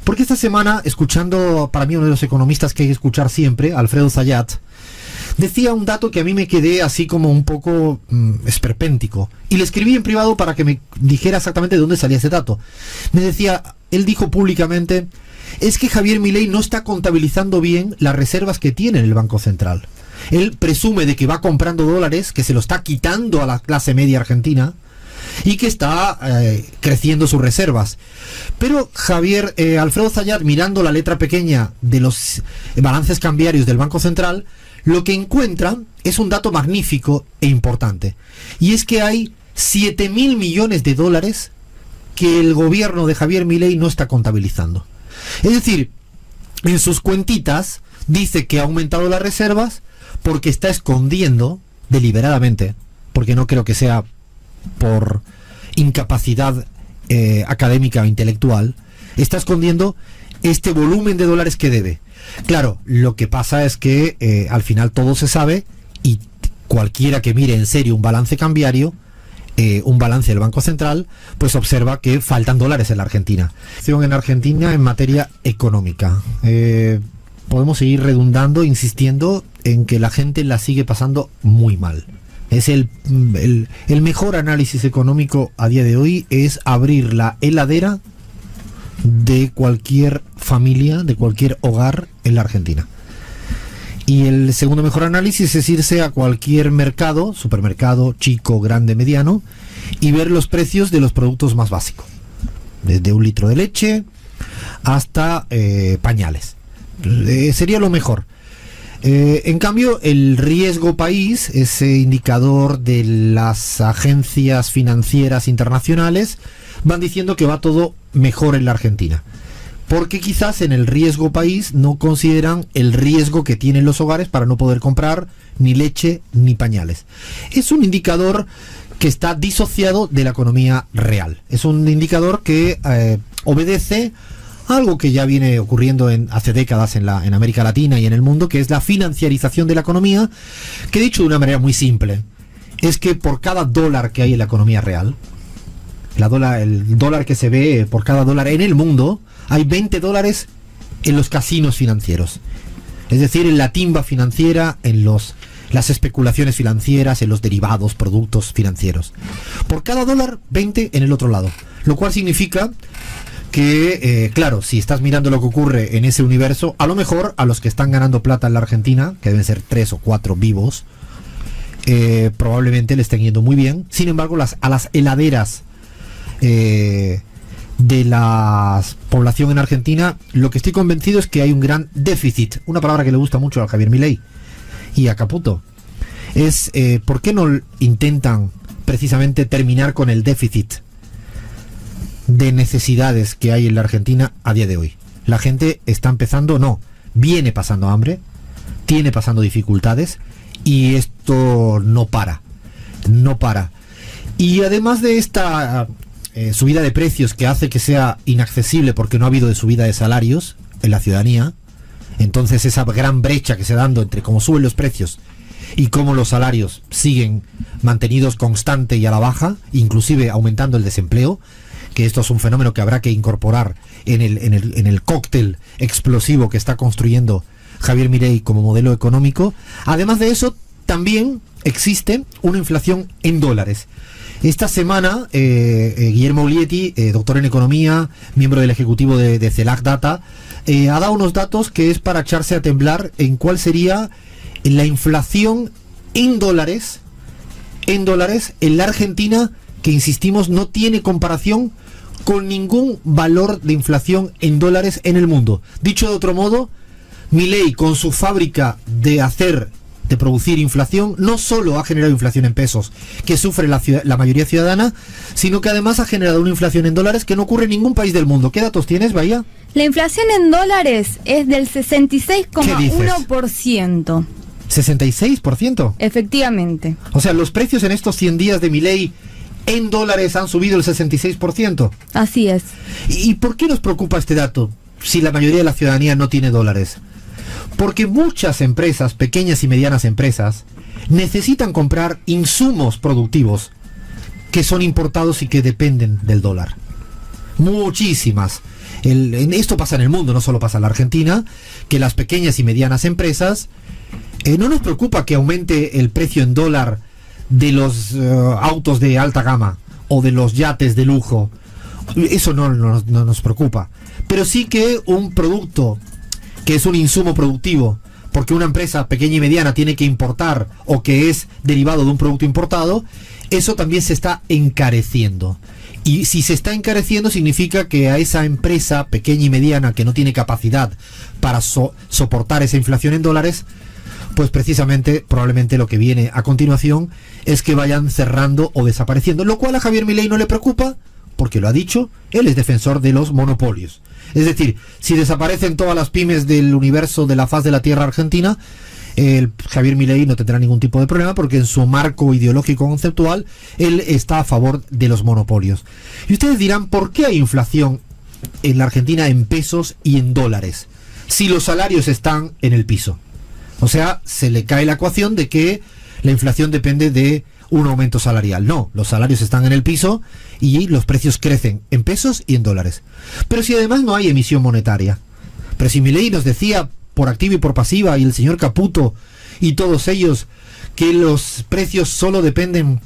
Porque esta semana, escuchando para mí uno de los economistas que hay que escuchar siempre, Alfredo Zayat, decía un dato que a mí me quedé así como un poco esperpéntico. Y le escribí en privado para que me dijera exactamente de dónde salía ese dato. Me decía, él dijo públicamente, es que Javier Milei no está contabilizando bien las reservas que tiene en el Banco Central. Él presume de que va comprando dólares, que se lo está quitando a la clase media argentina y que está creciendo sus reservas. Pero Alfredo Zayat, mirando la letra pequeña de los balances cambiarios del Banco Central, lo que encuentra es un dato magnífico e importante. Y es que hay 7.000 millones de dólares que el gobierno de Javier Milei no está contabilizando. Es decir, en sus cuentitas dice que ha aumentado las reservas porque está escondiendo deliberadamente, porque no creo que sea por incapacidad académica o intelectual, está escondiendo este volumen de dólares que debe. Claro, lo que pasa es que al final todo se sabe y cualquiera que mire en serio un balance cambiario, un balance del Banco Central, pues observa que faltan dólares en la Argentina. En Argentina en materia económica. Podemos seguir redundando, insistiendo en que la gente la sigue pasando muy mal. Es el mejor análisis económico a día de hoy es abrir la heladera de cualquier familia, de cualquier hogar en la Argentina. Y el segundo mejor análisis es irse a cualquier mercado, supermercado, chico, grande, mediano, y ver los precios de los productos más básicos. Desde un litro de leche hasta pañales. Sería lo mejor. En cambio, el riesgo país, ese indicador de las agencias financieras internacionales, van diciendo que va todo mejor en la Argentina. Porque quizás en el riesgo país no consideran el riesgo que tienen los hogares para no poder comprar ni leche ni pañales. Es un indicador que está disociado de la economía real. Es un indicador que obedece a algo que ya viene ocurriendo hace décadas en América Latina y en el mundo, que es la financiarización de la economía, que dicho de una manera muy simple, es que por cada dólar que hay en la economía real, el dólar que se ve por cada dólar en el mundo, hay 20 dólares en los casinos financieros. Es decir, en la timba financiera, en las especulaciones financieras, en los derivados, productos financieros. Por cada dólar, 20 en el otro lado. Lo cual significa que, claro, si estás mirando lo que ocurre en ese universo, a lo mejor a los que están ganando plata en la Argentina, que deben ser 3 o 4 vivos, probablemente le estén yendo muy bien. Sin embargo, a las heladeras de la población en Argentina, lo que estoy convencido es que hay un gran déficit, una palabra que le gusta mucho a Javier Milei y a Caputo, es ¿por qué no intentan precisamente terminar con el déficit de necesidades que hay en la Argentina a día de hoy? La gente está viene pasando hambre, tiene pasando dificultades y esto no para. Y además de esta subida de precios que hace que sea inaccesible porque no ha habido de subida de salarios en la ciudadanía, entonces esa gran brecha que se da dando entre cómo suben los precios y cómo los salarios siguen mantenidos constante y a la baja, inclusive aumentando el desempleo, que esto es un fenómeno que habrá que incorporar en el cóctel explosivo que está construyendo Javier Milei como modelo económico. Además de eso, también existe una inflación en dólares. Esta semana, Guillermo Olieti, doctor en economía, miembro del ejecutivo de CELAC Data, ha dado unos datos que es para echarse a temblar en cuál sería la inflación en dólares en la Argentina, que insistimos no tiene comparación con ningún valor de inflación en dólares en el mundo. Dicho de otro modo, Milei, con su fábrica de producir inflación, no solo ha generado inflación en pesos que sufre la mayoría ciudadana, sino que además ha generado una inflación en dólares que no ocurre en ningún país del mundo. ¿Qué datos tienes, Bahía? La inflación en dólares es del 66,1%. ¿66%? Efectivamente. O sea, los precios en estos 100 días de Milei en dólares han subido el 66%. Así es. ¿Y por qué nos preocupa este dato si la mayoría de la ciudadanía no tiene dólares? Porque muchas empresas, pequeñas y medianas empresas, necesitan comprar insumos productivos que son importados y que dependen del dólar. Muchísimas. Esto pasa en el mundo, no solo pasa en la Argentina, que las pequeñas y medianas empresas, no nos preocupa que aumente el precio en dólar de los autos de alta gama o de los yates de lujo. Eso no nos preocupa. Pero sí que un producto que es un insumo productivo, porque una empresa pequeña y mediana tiene que importar o que es derivado de un producto importado, eso también se está encareciendo. Y si se está encareciendo significa que a esa empresa pequeña y mediana que no tiene capacidad para soportar esa inflación en dólares, pues precisamente probablemente lo que viene a continuación es que vayan cerrando o desapareciendo, lo cual a Javier Milei no le preocupa, porque lo ha dicho, él es defensor de los monopolios. Es decir, si desaparecen todas las pymes del universo de la faz de la tierra argentina, Javier Milei no tendrá ningún tipo de problema, porque en su marco ideológico conceptual él está a favor de los monopolios. Y ustedes dirán, ¿por qué hay inflación en la Argentina en pesos y en dólares si los salarios están en el piso? O sea, se le cae la ecuación de que la inflación depende de un aumento salarial. No, los salarios están en el piso y los precios crecen en pesos y en dólares. Pero si además no hay emisión monetaria, pero si Milei nos decía por activa y por pasiva, y el señor Caputo y todos ellos, que los precios solo dependen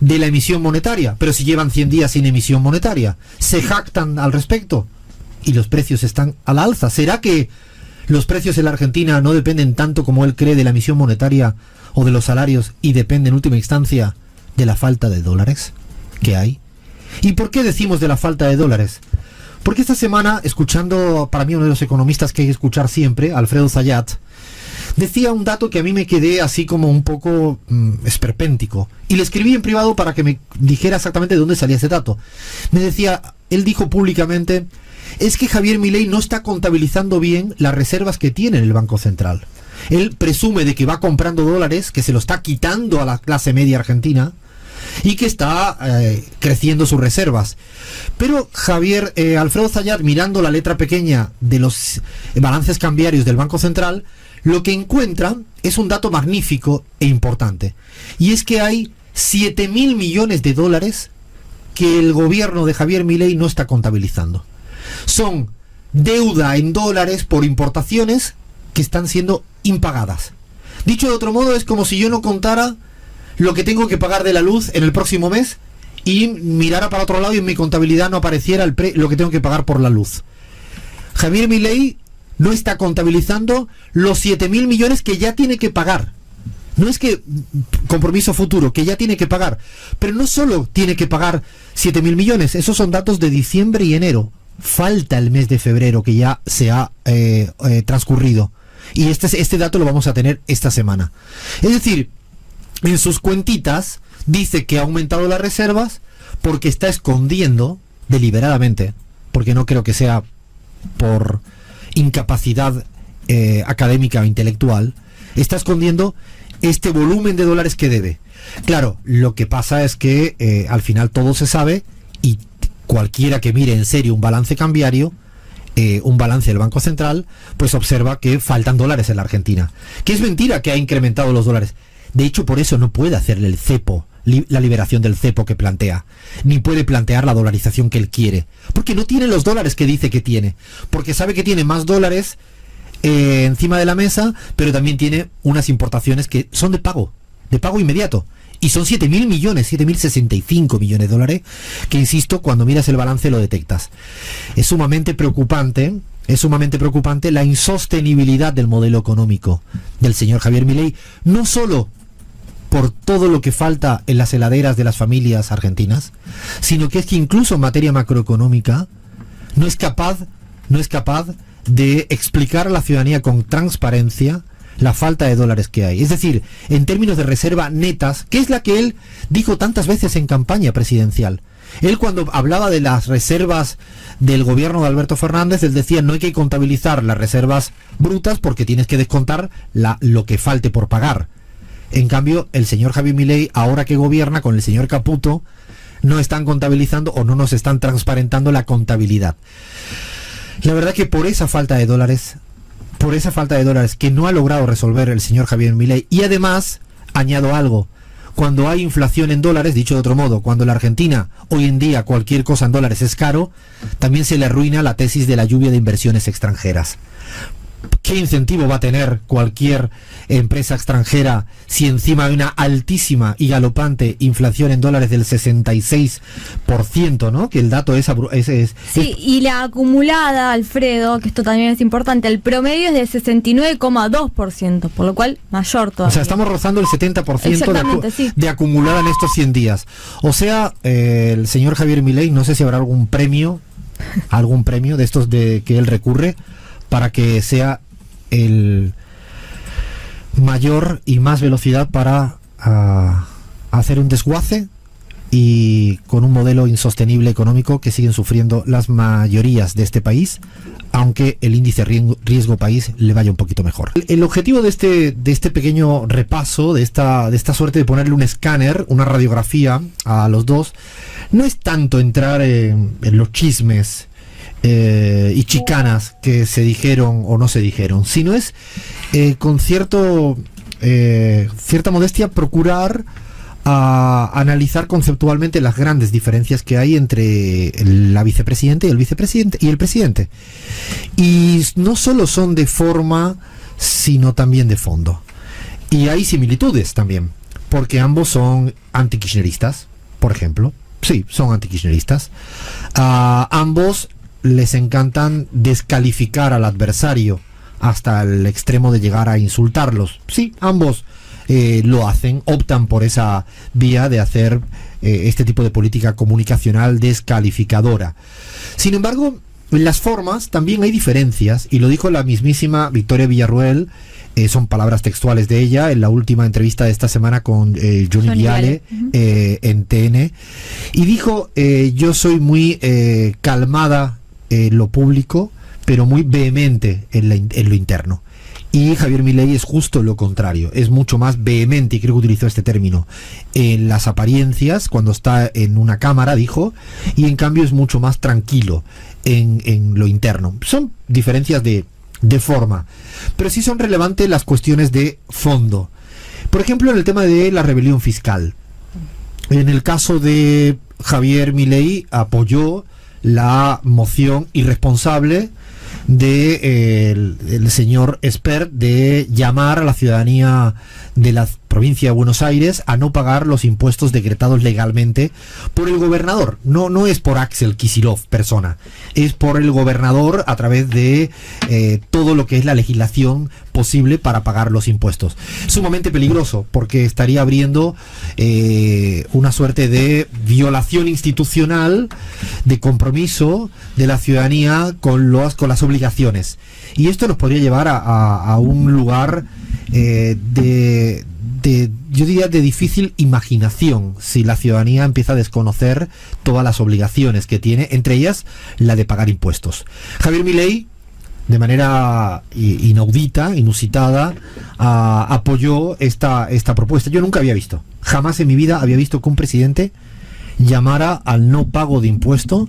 de la emisión monetaria, pero si llevan 100 días sin emisión monetaria, se jactan al respecto y los precios están a la alza. ¿Será que los precios en la Argentina no dependen tanto como él cree de la emisión monetaria o de los salarios, y depende en última instancia de la falta de dólares que hay? ¿Y por qué decimos de la falta de dólares? Porque esta semana, escuchando para mí uno de los economistas que hay que escuchar siempre, Alfredo Zayat, decía un dato que a mí me quedé así como un poco esperpéntico, y le escribí en privado para que me dijera exactamente de dónde salía ese dato. Me decía, él dijo públicamente, es que Javier Milei no está contabilizando bien las reservas que tiene en el Banco Central. Él presume de que va comprando dólares, que se lo está quitando a la clase media argentina, y que está creciendo sus reservas. Pero Alfredo Zayat, mirando la letra pequeña de los balances cambiarios del Banco Central, lo que encuentra es un dato magnífico e importante, y es que hay 7.000 millones de dólares que el gobierno de Javier Milei no está contabilizando. Son deuda en dólares por importaciones que están siendo impagadas. Dicho de otro modo, es como si yo no contara lo que tengo que pagar de la luz en el próximo mes y mirara para otro lado y en mi contabilidad no apareciera lo que tengo que pagar por la luz. Javier Milei no está contabilizando los 7.000 millones que ya tiene que pagar. No es que compromiso futuro, que ya tiene que pagar. Pero no solo tiene que pagar 7.000 millones, esos son datos de diciembre y enero. Falta el mes de febrero, que ya se ha transcurrido. Y este dato lo vamos a tener esta semana. Es decir, en sus cuentitas dice que ha aumentado las reservas porque está escondiendo deliberadamente, porque no creo que sea por incapacidad académica o intelectual, está escondiendo este volumen de dólares que debe. Claro, lo que pasa es que al final todo se sabe, y cualquiera que mire en serio un balance cambiario, un balance del Banco Central, pues observa que faltan dólares en la Argentina. Que es mentira que ha incrementado los dólares. De hecho, por eso no puede hacerle el cepo, la liberación del cepo que plantea, ni puede plantear la dolarización que él quiere, porque no tiene los dólares que dice que tiene, porque sabe que tiene más dólares encima de la mesa, pero también tiene unas importaciones que son de pago inmediato, y son 7.000 millones, 7.065 millones de dólares, que insisto, cuando miras el balance lo detectas. Es sumamente preocupante la insostenibilidad del modelo económico del señor Javier Milei, no solo por todo lo que falta en las heladeras de las familias argentinas, sino que es que incluso en materia macroeconómica no es capaz de explicar a la ciudadanía con transparencia la falta de dólares que hay. Es decir, en términos de reserva netas, que es la que él dijo tantas veces en campaña presidencial. Él, cuando hablaba de las reservas del gobierno de Alberto Fernández, él decía, no hay que contabilizar las reservas brutas porque tienes que descontar lo que falte por pagar. En cambio, el señor Javier Milei, ahora que gobierna con el señor Caputo, no están contabilizando o no nos están transparentando la contabilidad. La verdad que por esa falta de dólares que no ha logrado resolver el señor Javier Milei, y además, añado algo, cuando hay inflación en dólares, dicho de otro modo, cuando en la Argentina hoy en día cualquier cosa en dólares es caro, también se le arruina la tesis de la lluvia de inversiones extranjeras. ¿Qué incentivo va a tener cualquier empresa extranjera si encima hay una altísima y galopante inflación en dólares del 66%, ¿no? Que el dato es sí, y la acumulada, Alfredo, que esto también es importante, el promedio es de 69,2%, por lo cual mayor todavía. O sea, estamos rozando el 70% de acumulada en estos 100 días. O sea, el señor Javier Milei, no sé si habrá algún premio de estos de que él recurre para que sea el mayor y más velocidad para hacer un desguace, y con un modelo insostenible económico que siguen sufriendo las mayorías de este país, aunque el índice riesgo país le vaya un poquito mejor. El objetivo de este pequeño repaso, de esta suerte de ponerle un escáner, una radiografía a los dos, no es tanto entrar en los chismes y chicanas que se dijeron o no se dijeron, sino es con cierta modestia procurar analizar conceptualmente las grandes diferencias que hay entre la vicepresidenta y el presidente. Y no solo son de forma, sino también de fondo. Y hay similitudes también, porque ambos son antikirchneristas, por ejemplo. Sí, son antikirchneristas. Ambos les encantan descalificar al adversario hasta el extremo de llegar a insultarlos. Sí, ambos lo hacen, optan por esa vía de hacer este tipo de política comunicacional descalificadora. Sin embargo, en las formas también hay diferencias, y lo dijo la mismísima Victoria Villarruel, son palabras textuales de ella, en la última entrevista de esta semana con Johnny Viale en TN, y dijo, yo soy muy calmada en lo público, pero muy vehemente en lo interno. Y Javier Milei es justo lo contrario, es mucho más vehemente, y creo que utilizó este término, en las apariencias, cuando está en una cámara, dijo, y en cambio es mucho más tranquilo en lo interno. Son diferencias de forma, pero sí son relevantes las cuestiones de fondo. Por ejemplo, en el tema de la rebelión fiscal. En el caso de Javier Milei, apoyó la moción irresponsable de el señor Espert de llamar a la ciudadanía de la provincia de Buenos Aires a no pagar los impuestos decretados legalmente por el gobernador. No es por Axel Kicillof persona, es por el gobernador a través de todo lo que es la legislación posible para pagar los impuestos. Sumamente peligroso, porque estaría abriendo una suerte de violación institucional, de compromiso de la ciudadanía con las obligaciones. Y esto nos podría llevar a un lugar yo diría de difícil imaginación, si la ciudadanía empieza a desconocer todas las obligaciones que tiene, entre ellas la de pagar impuestos. Javier Milei, de manera inaudita, inusitada, apoyó esta propuesta. Yo nunca había visto, jamás en mi vida había visto que un presidente llamara al no pago de impuesto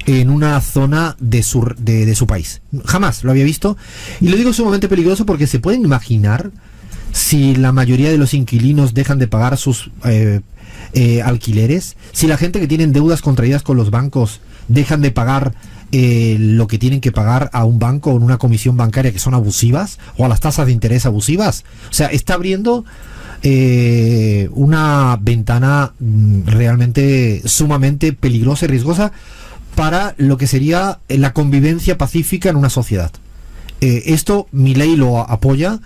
en una zona de su país. Jamás lo había visto, y lo digo sumamente peligroso porque se pueden imaginar si la mayoría de los inquilinos dejan de pagar sus alquileres, si la gente que tienen deudas contraídas con los bancos dejan de pagar lo que tienen que pagar a un banco o en una comisión bancaria que son abusivas, o a las tasas de interés abusivas. O sea, está abriendo una ventana realmente sumamente peligrosa y riesgosa para lo que sería la convivencia pacífica en una sociedad. Esto Milei lo apoya,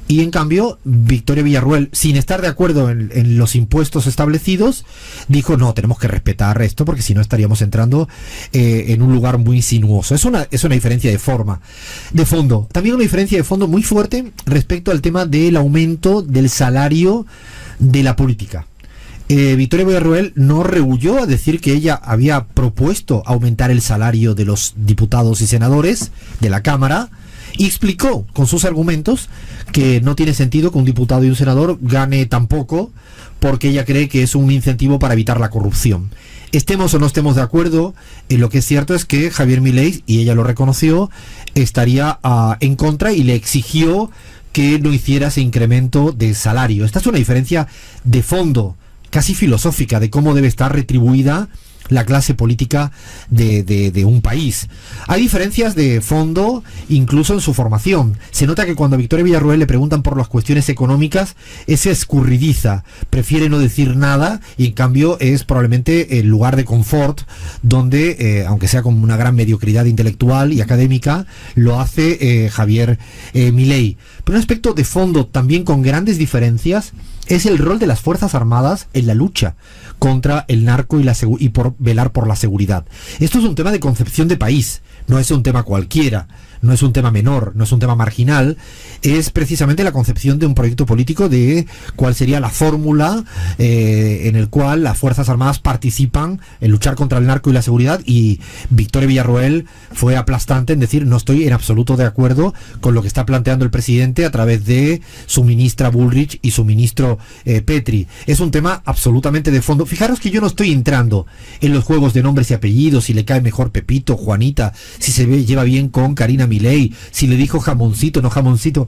y en cambio Victoria Villarruel, sin estar de acuerdo en los impuestos establecidos, dijo no, tenemos que respetar esto porque si no estaríamos entrando en un lugar muy sinuoso. Es una diferencia de forma. De fondo, también una diferencia de fondo muy fuerte respecto al tema del aumento del salario de la política. Victoria Villarruel no rehuyó a decir que ella había propuesto aumentar el salario de los diputados y senadores de la Cámara, y explicó con sus argumentos que no tiene sentido que un diputado y un senador gane tan poco, porque ella cree que es un incentivo para evitar la corrupción. Estemos o no estemos de acuerdo, lo que es cierto es que Javier Milei, y ella lo reconoció, estaría en contra, y le exigió que no hiciera ese incremento de salario. Esta es una diferencia de fondo, casi filosófica, de cómo debe estar retribuida la clase política de un país. Hay diferencias de fondo incluso en su formación. Se nota que cuando a Victoria Villarroel le preguntan por las cuestiones económicas, es escurridiza, prefiere no decir nada, y en cambio es probablemente el lugar de confort donde, aunque sea con una gran mediocridad intelectual y académica, lo hace Javier Milei. Pero un aspecto de fondo también con grandes diferencias es el rol de las Fuerzas Armadas en la lucha contra el narco y por velar por la seguridad. Esto es un tema de concepción de país, no es un tema cualquiera, no es un tema menor, no es un tema marginal, es precisamente la concepción de un proyecto político de cuál sería la fórmula en el cual las Fuerzas Armadas participan en luchar contra el narco y la seguridad, y Victoria Villarroel fue aplastante en decir: no estoy en absoluto de acuerdo con lo que está planteando el presidente a través de su ministra Bullrich y su ministro Petri. Es un tema absolutamente de fondo. Fijaros que yo no estoy entrando en los juegos de nombres y apellidos, si le cae mejor Pepito, Juanita, si lleva bien con Karina Milei, si le dijo jamoncito, no jamoncito.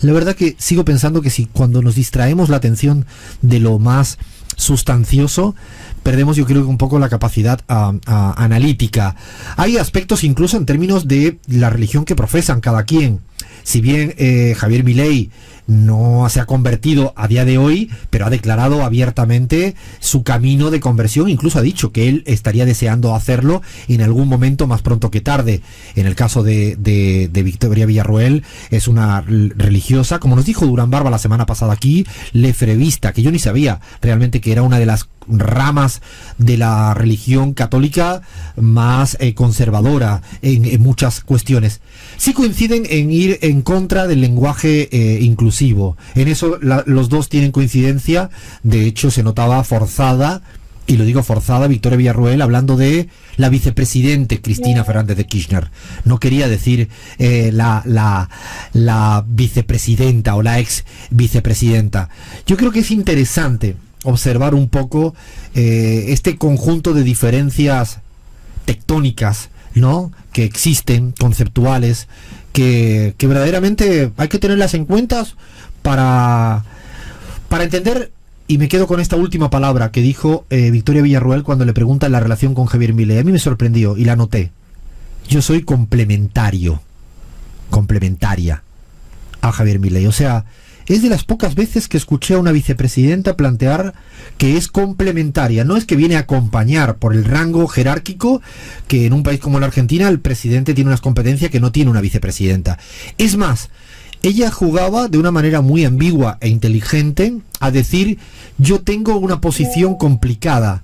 La verdad que sigo pensando que si cuando nos distraemos la atención de lo más sustancioso, perdemos, yo creo, que un poco la capacidad analítica. Hay aspectos incluso en términos de la religión que profesan cada quien. Si bien Javier Milei no se ha convertido a día de hoy, pero ha declarado abiertamente su camino de conversión, incluso ha dicho que él estaría deseando hacerlo en algún momento más pronto que tarde. En el caso de Victoria Villarroel, es una religiosa, como nos dijo Durán Barba la semana pasada aquí, lefrevista, que yo ni sabía realmente que era una de las ramas de la religión católica más conservadora en muchas cuestiones. Sí coinciden en ir en contra del lenguaje inclusivo. En eso los dos tienen coincidencia. De hecho, se notaba forzada, y lo digo forzada, Victoria Villarroel hablando de la vicepresidente Cristina Fernández de Kirchner. No quería decir la vicepresidenta o la ex vicepresidenta. Yo creo que es interesante observar un poco este conjunto de diferencias tectónicas, ¿no?, que existen, conceptuales, que verdaderamente hay que tenerlas en cuenta para entender. Y me quedo con esta última palabra que dijo Victoria Villarroel cuando le preguntan la relación con Javier Milei. A mí me sorprendió y la noté. Yo soy complementaria a Javier Milei. O sea, es de las pocas veces que escuché a una vicepresidenta plantear que es complementaria. No es que viene a acompañar por el rango jerárquico, que en un país como la Argentina el presidente tiene unas competencias que no tiene una vicepresidenta. Es más, ella jugaba de una manera muy ambigua e inteligente a decir: yo tengo una posición complicada,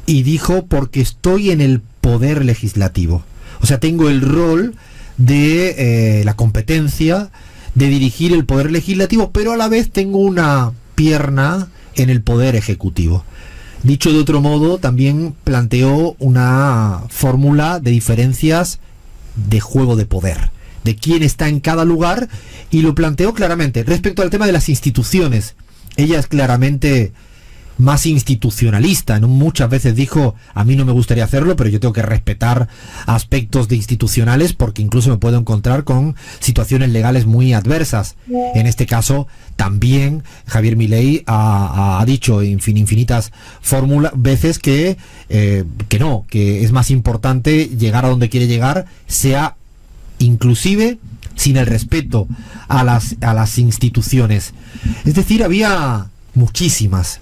y dijo: porque estoy en el poder legislativo. O sea, tengo el rol de la competencia de dirigir el poder legislativo, pero a la vez tengo una pierna en el poder ejecutivo. Dicho de otro modo, también planteó una fórmula de diferencias de juego de poder, de quién está en cada lugar, y lo planteó claramente. Respecto al tema de las instituciones, ella es claramente más institucionalista. ¿No? Muchas veces dijo: a mí no me gustaría hacerlo, pero yo tengo que respetar aspectos de institucionales porque incluso me puedo encontrar con situaciones legales muy adversas. En este caso también Javier Milei ha dicho infinitas veces que no, que es más importante llegar a donde quiere llegar, sea inclusive sin el respeto a las instituciones. Es decir, había muchísimas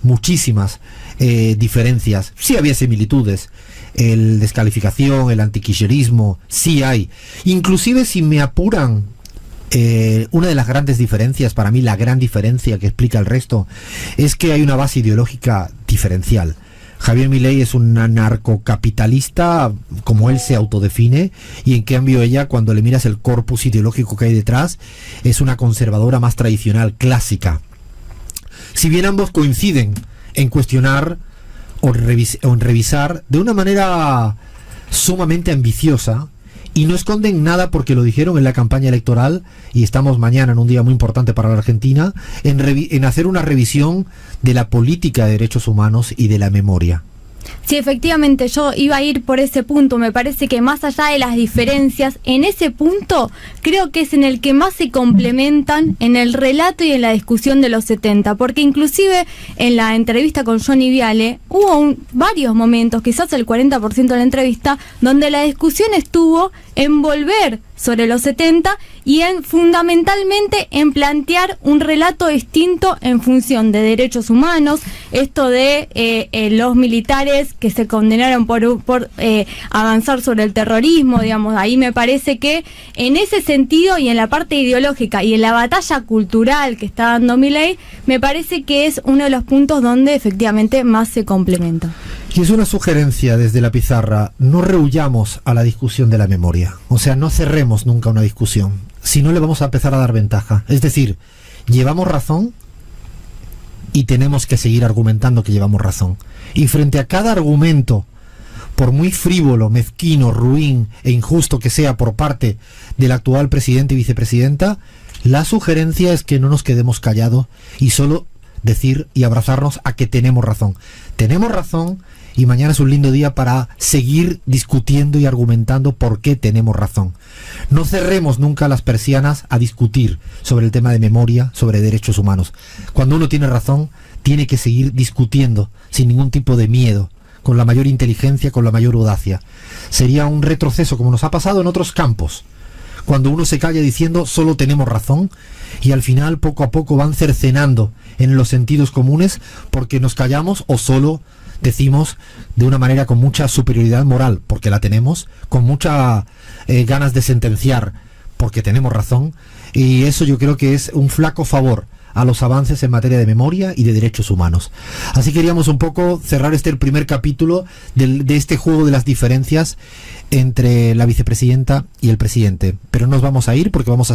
diferencias. Sí había similitudes, el descalificación, el antikirchnerismo, sí hay. Inclusive, si me apuran, una de las grandes diferencias, para mí la gran diferencia que explica el resto, es que hay una base ideológica diferencial. Javier Milei es un anarcocapitalista, como él se autodefine, y en cambio ella, cuando le miras el corpus ideológico que hay detrás, es una conservadora más tradicional, clásica. Si bien ambos coinciden en cuestionar o en revisar de una manera sumamente ambiciosa, y no esconden nada porque lo dijeron en la campaña electoral, y estamos mañana en un día muy importante para la Argentina, en hacer una revisión de la política de derechos humanos y de la memoria. Sí, efectivamente, yo iba a ir por ese punto. Me parece que más allá de las diferencias, en ese punto creo que es en el que más se complementan en el relato y en la discusión de los 70, porque inclusive en la entrevista con Johnny Viale hubo varios momentos, quizás el 40% de la entrevista, donde la discusión estuvo en volver sobre los 70 y fundamentalmente en plantear un relato distinto en función de derechos humanos, esto de los militares que se condenaron por avanzar sobre el terrorismo, digamos. Ahí me parece que en ese sentido y en la parte ideológica y en la batalla cultural que está dando Milei, me parece que es uno de los puntos donde efectivamente más se complementa. Y es una sugerencia desde la pizarra: no rehuyamos a la discusión de la memoria, o sea, no cerremos nunca una discusión, si no le vamos a empezar a dar ventaja. Es decir, llevamos razón y tenemos que seguir argumentando que llevamos razón. Y frente a cada argumento, por muy frívolo, mezquino, ruin e injusto que sea por parte del actual presidente y vicepresidenta, la sugerencia es que no nos quedemos callados y solo decir y abrazarnos a que tenemos razón. Tenemos razón, y mañana es un lindo día para seguir discutiendo y argumentando por qué tenemos razón. No cerremos nunca las persianas a discutir sobre el tema de memoria, sobre derechos humanos. Cuando uno tiene razón, tiene que seguir discutiendo sin ningún tipo de miedo, con la mayor inteligencia, con la mayor audacia. Sería un retroceso, como nos ha pasado en otros campos, cuando uno se calla diciendo solo tenemos razón, y al final poco a poco van cercenando en los sentidos comunes porque nos callamos o solo decimos de una manera con mucha superioridad moral, porque la tenemos, con muchas ganas de sentenciar, porque tenemos razón, y eso yo creo que es un flaco favor a los avances en materia de memoria y de derechos humanos. Así queríamos un poco cerrar el primer capítulo de este juego de las diferencias entre la vicepresidenta y el presidente. Pero no nos vamos a ir porque vamos a